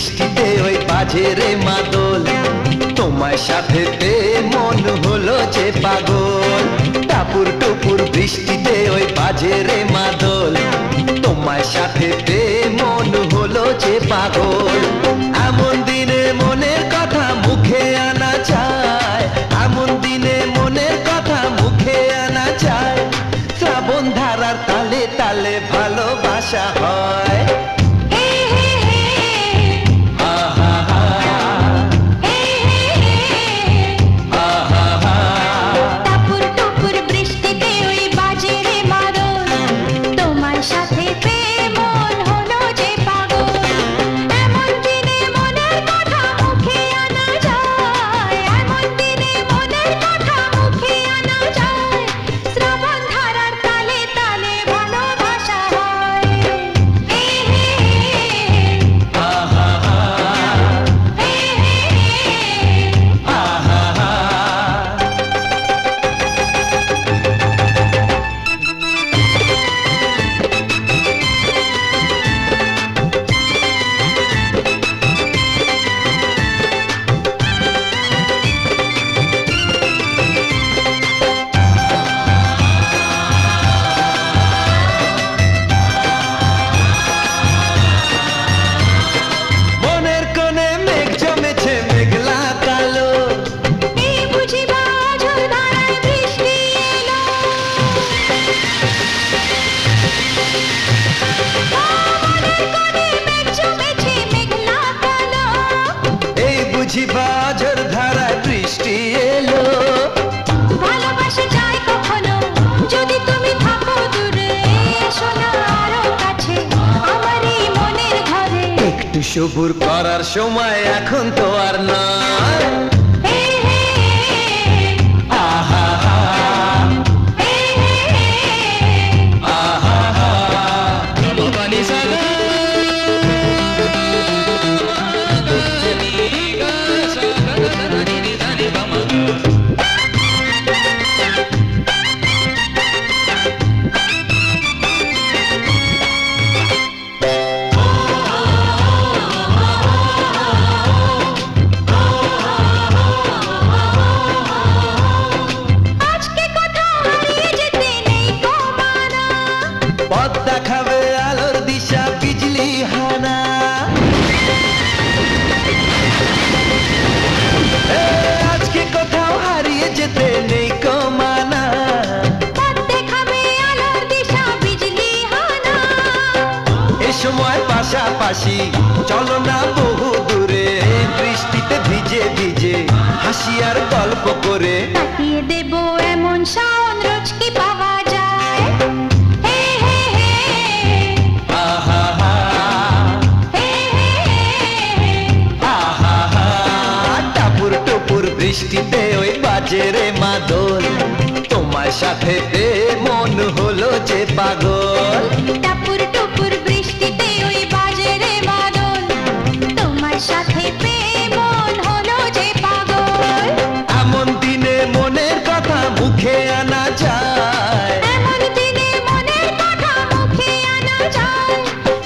বৃষ্টিতে ওই বাজে রে মাদল, তোমার সাথে পেয়ে মন হলো যে পাগল। টাপুর টুপুর বৃষ্টিতে ওই বাজে রে মাদল, তোমার সাথে পেয়ে মন হলো যে পাগল। এমন দিনে মনের কথা মুখে আনা চায়, এমন দিনে মনের কথা মুখে আনা চায়। শ্রাবণ ধারার তালে তালে ভালোবাসা হয়। বাজর ধারায় বৃষ্টি এলো, ভালোবাসা যায় কখনো যদি তুমি থাকো দূরে, শোনা আরো কাছে আমারই মনের ঘরে। একটু সবুর করার সময় এখন তো আর নয়। দেখাবে আলোর দিশা বিজলি হানা, আজকে কোথাও হারিয়ে যেতে নেই কমানা। দেখাবে আলোর দিশা বিজলি হানা, এ সময় পাশাপাশি চলো না বহু দূরে, বৃষ্টিতে ভিজে ভিজে হাসি আর গল্প করে। তাকিয়ে দেবো এমন শাওন রোজ কি পাওয়া যায়। বৃষ্টিতে ওই বাজে রে মাদল, তোমার সাথে পেয়ে মন হলো যে পাগল। টাপুর টুপুর বৃষ্টিতে ওই বাজে রে মাদল, তোমার সাথে পেয়ে মন হলো যে পাগল। এমন দিনে মনের কথা মুখে আনা যায়, এমন দিনে মনের কথা মুখে আনা যায়।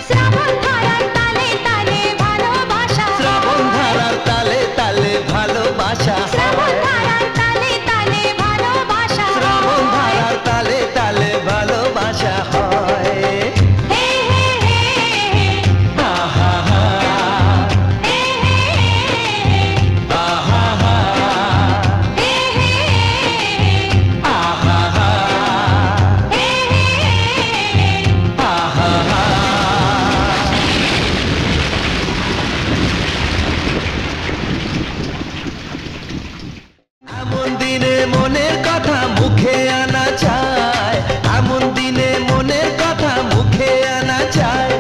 শ্রাবণ ধারার তালে তালে ভালোবাসা, শ্রাবণ ধারার তালে তালে ভালোবাসা, শ্রাবণ ধারার তালে তালে ভালোবাসা, শ্রাবণ ধারার তালে তালে ভালোবাসা হয়। এমন দিনে মনের কথা মুখে আনা চায়, এমন দিনে মনের কথা মুখে আনা চায়।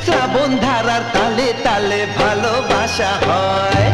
শ্রাবণ ধারার তালে তালে ভালোবাসা হয়।